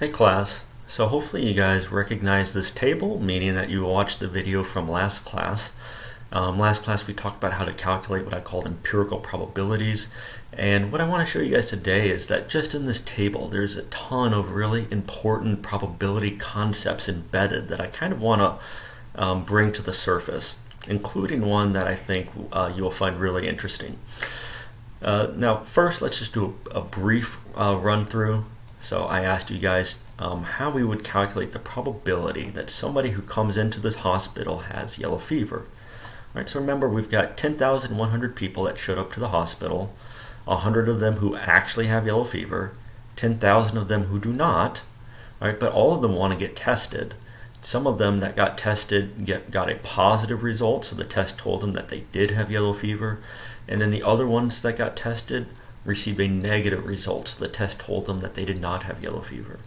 Hey class, so hopefully you guys recognize this table, meaning that you watched the video from last class. Last class we talked about how to calculate what I called empirical probabilities, and what I want to show you guys today is that just in this table there's a ton of really important probability concepts embedded that I kind of want to bring to the surface, including one that I think you'll find really interesting. Now first let's just do a brief run through. So I asked you guys how we would calculate the probability that somebody who comes into this hospital has yellow fever. All right, so remember we've got 10,100 people that showed up to the hospital, 100 of them who actually have yellow fever, 10,000 of them who do not, all right, but all of them want to get tested. Some of them that got tested got a positive result, so the test told them that they did have yellow fever, and then the other ones that got tested received a negative result. The test told them that they did not have yellow fever.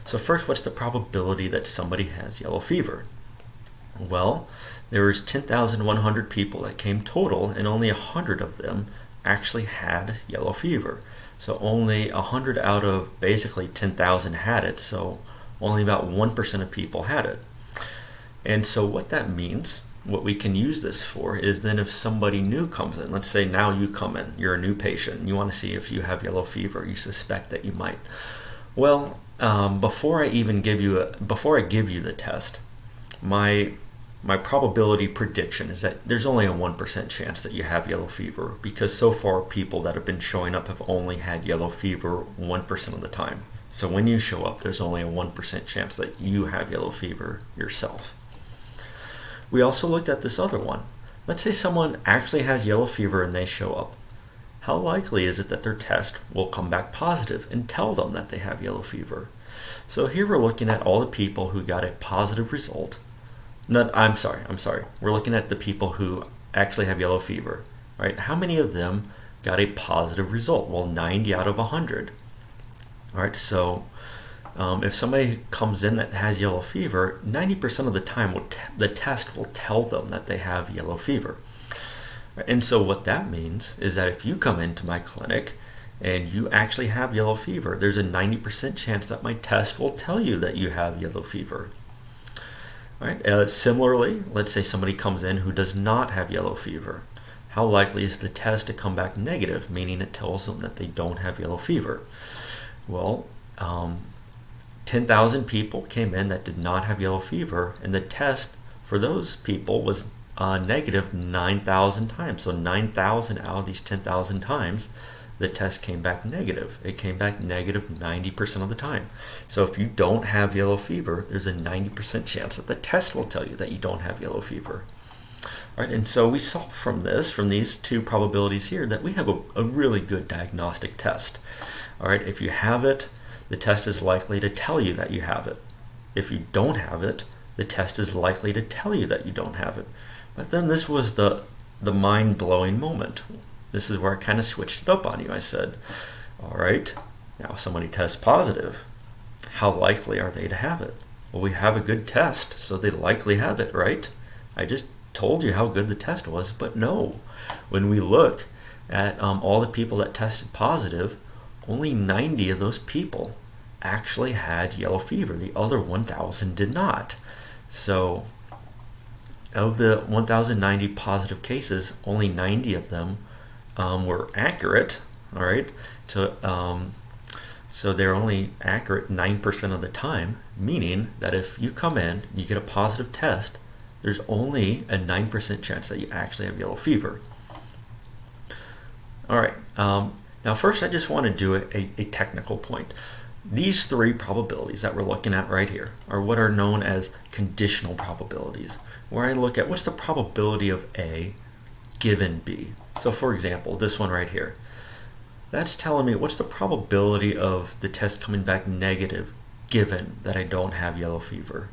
So first, what's the probability that somebody has yellow fever? Well, there was 10,100 people that came total, and only 100 of them actually had yellow fever. So only 100 out of basically 10,000 had it, so only about 1% of people had it. And so what that means, what we can use this for, is then if somebody new comes in, let's say now you come in, you're a new patient, you want to see if you have yellow fever, you suspect that you might. Well, before I give you the test, my probability prediction is that there's only a 1% chance that you have yellow fever, because so far people that have been showing up have only had yellow fever 1% of the time. So when you show up, there's only a 1% chance that you have yellow fever yourself. We also looked at this other one. Let's say someone actually has yellow fever and they show up. How likely is it that their test will come back positive and tell them that they have yellow fever? So here we're looking at all the people who got a positive result. No, I'm sorry. We're looking at the people who actually have yellow fever, right? How many of them got a positive result? Well, 90 out of 100. All right, so if somebody comes in that has yellow fever, 90% of the time the test will tell them that they have yellow fever. And so what that means is that if you come into my clinic and you actually have yellow fever, there's a 90% chance that my test will tell you that you have yellow fever. All right. Similarly, let's say somebody comes in who does not have yellow fever. How likely is the test to come back negative, meaning it tells them that they don't have yellow fever? Well, 10,000 people came in that did not have yellow fever, and the test for those people was negative 9,000 times. So 9,000 out of these 10,000 times, the test came back negative. It came back negative 90% of the time. So if you don't have yellow fever, there's a 90% chance that the test will tell you that you don't have yellow fever. All right, and so we saw from these two probabilities here, that we have a really good diagnostic test. All right, if you have it, the test is likely to tell you that you have it. If you don't have it, the test is likely to tell you that you don't have it. But then this was the mind-blowing moment. This is where I kind of switched it up on you. I said, all right, now if somebody tests positive, how likely are they to have it? Well, we have a good test, so they likely have it, right? I just told you how good the test was, but no. When we look at all the people that tested positive, only 90 of those people actually had yellow fever. The other 1,000 did not. So of the 1,090 positive cases, only 90 of them were accurate. All right, so they're only accurate 9% of the time, meaning that if you come in, you get a positive test, there's only a 9% chance that you actually have yellow fever. All right. Now first I just want to do a technical point. These three probabilities that we're looking at right here are what are known as conditional probabilities, where I look at what's the probability of A given B. So for example, this one right here, that's telling me what's the probability of the test coming back negative given that I don't have yellow fever.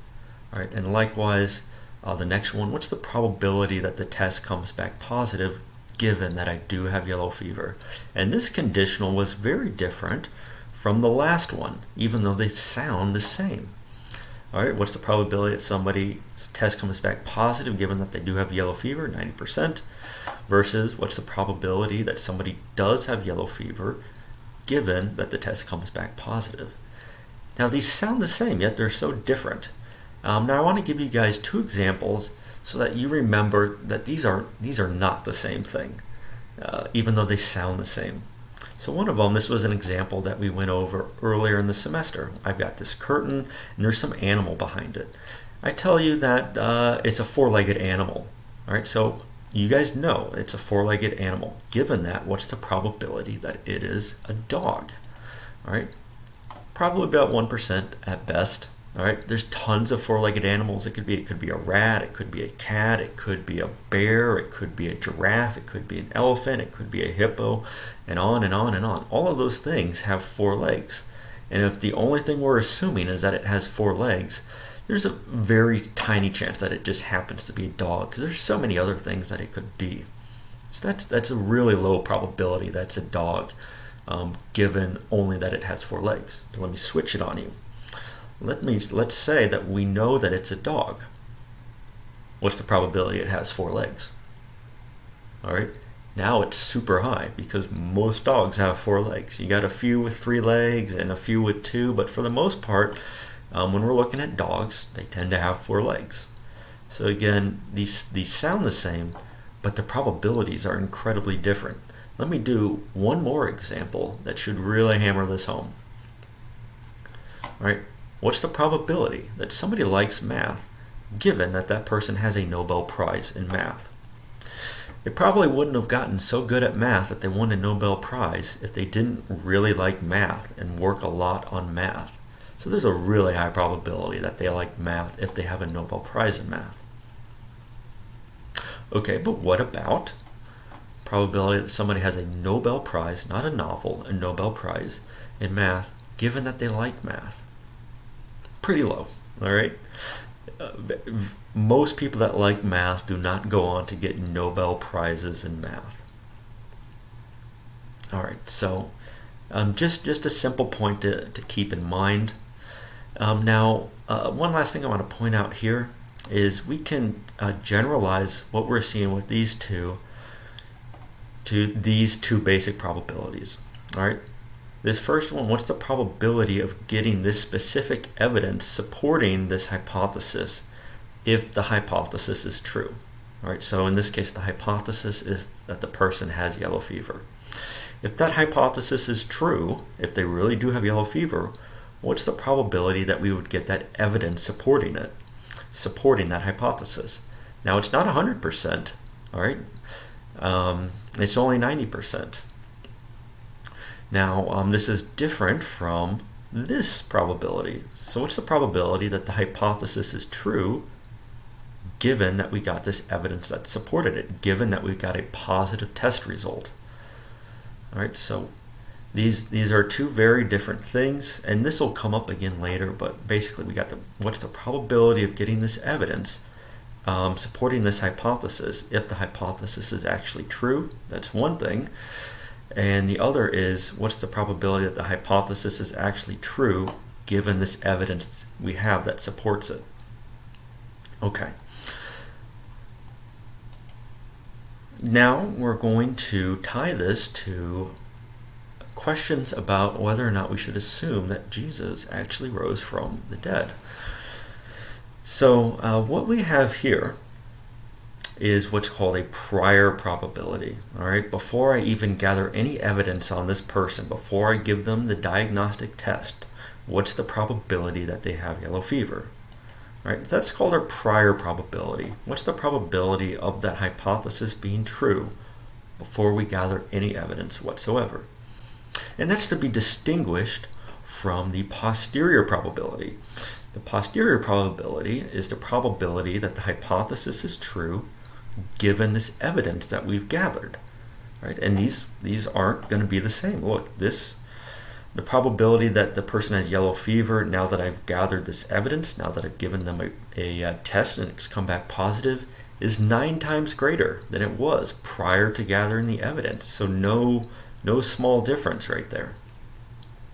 All right, and likewise, the next one, what's the probability that the test comes back positive given that I do have yellow fever? And this conditional was very different from the last one, even though they sound the same. All right, what's the probability that somebody's test comes back positive given that they do have yellow fever? 90%. Versus what's the probability that somebody does have yellow fever given that the test comes back positive? Now these sound the same, yet they're so different. Now I want to give you guys two examples so that you remember that these are not the same thing, even though they sound the same. So one of them, this was an example that we went over earlier in the semester. I've got this curtain and there's some animal behind it. I tell you that it's a four-legged animal. All right, so you guys know it's a four-legged animal. Given that, what's the probability that it is a dog? All right, probably about 1% at best. All right, there's tons of four-legged animals. It could be a rat, it could be a cat, it could be a bear, it could be a giraffe, it could be an elephant, it could be a hippo, and on and on and on. All of those things have four legs. And if the only thing we're assuming is that it has four legs, there's a very tiny chance that it just happens to be a dog, because there's so many other things that it could be. So that's a really low probability that's a dog, given only that it has four legs. So let me switch it on you. Let's say that we know that it's a dog. What's the probability it has four legs? All right, now it's super high because most dogs have four legs. You got a few with three legs and a few with two, but for the most part, when we're looking at dogs, they tend to have four legs. So again, these sound the same, but the probabilities are incredibly different. Let me do one more example that should really hammer this home. All right, what's the probability that somebody likes math given that that person has a Nobel Prize in math? They probably wouldn't have gotten so good at math that they won a Nobel Prize if they didn't really like math and work a lot on math. So there's a really high probability that they like math if they have a Nobel Prize in math. Okay, but what about probability that somebody has a Nobel Prize, not a novel, a Nobel Prize in math, given that they like math? Pretty low, all right? Most people that like math do not go on to get Nobel Prizes in math. All right, so just a simple point to keep in mind. Now, one last thing I want to point out here is we can generalize what we're seeing with these two to these two basic probabilities. All right, this first one, what's the probability of getting this specific evidence supporting this hypothesis if the hypothesis is true? All right, so in this case, the hypothesis is that the person has yellow fever. If that hypothesis is true, if they really do have yellow fever, what's the probability that we would get that evidence supporting it, supporting that hypothesis? Now, it's not 100%, all right? It's only 90%. Now, this is different from this probability. So what's the probability that the hypothesis is true given that we got this evidence that supported it, given that we got a positive test result? All right, so these are two very different things, and this will come up again later, but basically we got what's the probability of getting this evidence supporting this hypothesis if the hypothesis is actually true? That's one thing. And the other is, what's the probability that the hypothesis is actually true given this evidence we have that supports it? Okay. Now we're going to tie this to questions about whether or not we should assume that Jesus actually rose from the dead. So what we have here is what's called a prior probability. All right, before I even gather any evidence on this person, before I give them the diagnostic test, what's the probability that they have yellow fever? All right, that's called our prior probability. What's the probability of that hypothesis being true before we gather any evidence whatsoever? And that's to be distinguished from the posterior probability. The posterior probability is the probability that the hypothesis is true given this evidence that we've gathered, right? And these aren't going to be the same. Look, the probability that the person has yellow fever, now that I've gathered this evidence, now that I've given them a test and it's come back positive, is 9 times greater than it was prior to gathering the evidence. So no small difference right there.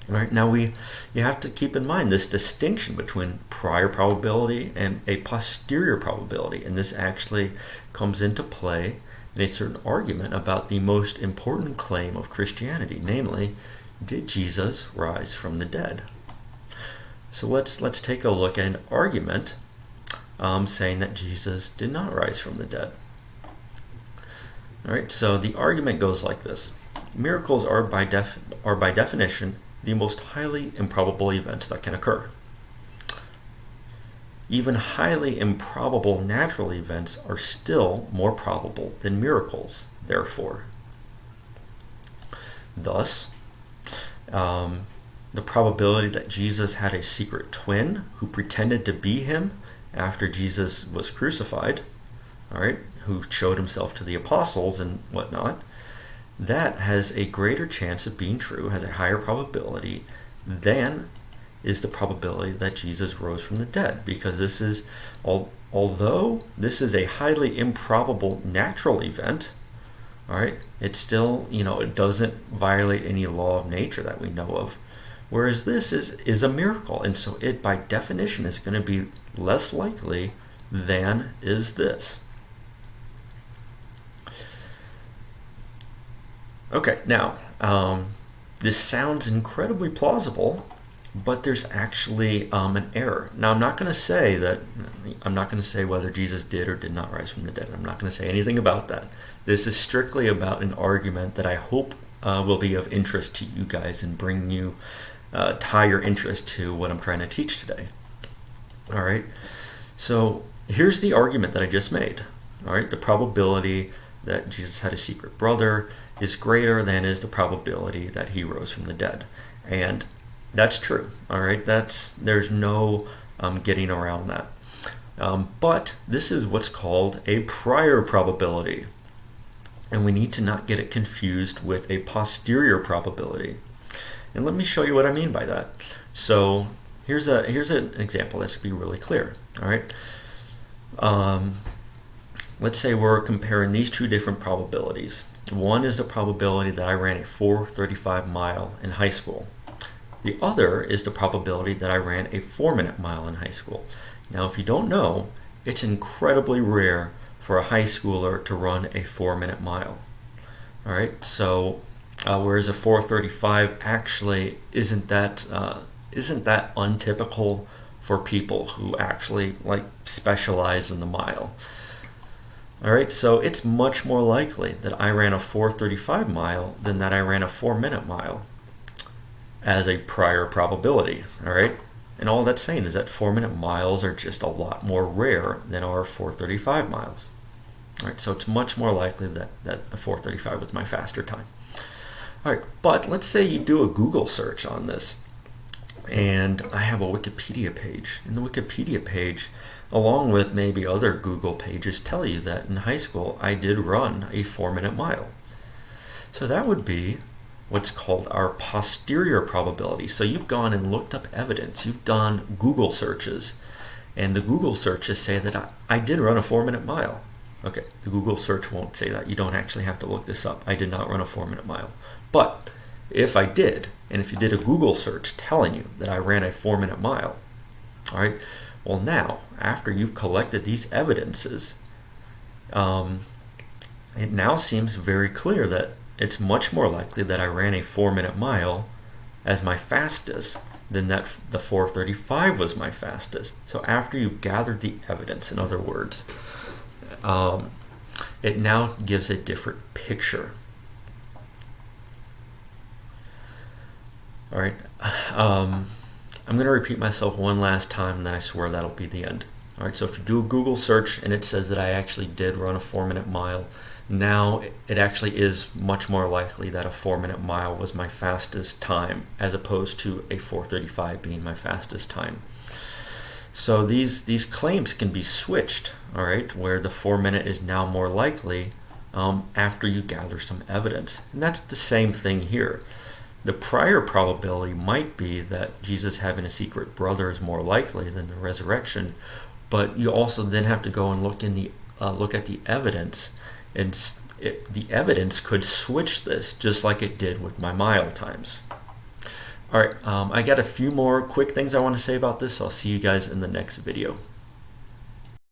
All right, now you have to keep in mind this distinction between prior probability and a posterior probability, and this actually comes into play in a certain argument about the most important claim of Christianity, namely, did Jesus rise from the dead? So let's take a look at an argument saying that Jesus did not rise from the dead. All right, so the argument goes like this. Miracles are by definition the most highly improbable events that can occur. Even highly improbable natural events are still more probable than miracles, therefore. Thus, the probability that Jesus had a secret twin who pretended to be him after Jesus was crucified, all right, who showed himself to the apostles and whatnot, that has a greater chance of being true, has a higher probability than is the probability that Jesus rose from the dead, because this is, although this is a highly improbable natural event, all right, it's still, it doesn't violate any law of nature that we know of. Whereas this is a miracle, and so it by definition is going to be less likely than is this. Okay, now, this sounds incredibly plausible, but there's actually an error. Now, I'm not going to say whether Jesus did or did not rise from the dead. I'm not going to say anything about that. This is strictly about an argument that I hope will be of interest to you guys and bring you, tie your interest to what I'm trying to teach today. All right, so here's the argument that I just made. All right, the probability that Jesus had a secret brother is greater than is the probability that he rose from the dead. And that's true, all right? There's no getting around that. But this is what's called a prior probability. And we need to not get it confused with a posterior probability. And let me show you what I mean by that. So here's an example that's going to be really clear, all right? Let's say we're comparing these two different probabilities. One is the probability that I ran a 4:35 mile in high school. The other is the probability that I ran a 4-minute mile in high school. Now, if you don't know, it's incredibly rare for a high schooler to run a 4-minute mile. All right, so whereas a 4:35 actually isn't that untypical for people who actually specialize in the mile. All right, so it's much more likely that I ran a 4:35 mile than that I ran a 4-minute mile as a prior probability, all right? And all that's saying is that 4-minute miles are just a lot more rare than our 4:35 miles. All right, so it's much more likely that the 4:35 was my faster time. All right, but let's say you do a Google search on this, and I have a Wikipedia page. And the Wikipedia page, along with maybe other Google pages, tell you that in high school I did run a 4-minute mile. So that would be what's called our posterior probability. So you've gone and looked up evidence. You've done Google searches, and the Google searches say that I did run a 4-minute mile. Okay, the Google search won't say that. You don't actually have to look this up. I did not run a 4-minute mile. But if I did, and if you did a Google search telling you that I ran a 4-minute mile, all right, well now, after you've collected these evidences, it now seems very clear that it's much more likely that I ran a 4-minute mile as my fastest than that the 4:35 was my fastest. So after you've gathered the evidence, in other words, it now gives a different picture. All right, I'm going to repeat myself one last time, and then I swear that'll be the end. All right, so if you do a Google search and it says that I actually did run a 4-minute mile, now it actually is much more likely that a 4-minute mile was my fastest time as opposed to a 4:35 being my fastest time. So these claims can be switched, all right, where the 4-minute is now more likely after you gather some evidence. And that's the same thing here. The prior probability might be that Jesus having a secret brother is more likely than the resurrection, but you also then have to go and look at the evidence, and the evidence could switch this just like it did with my mile times. All right, I got a few more quick things I want to say about this. I'll see you guys in the next video.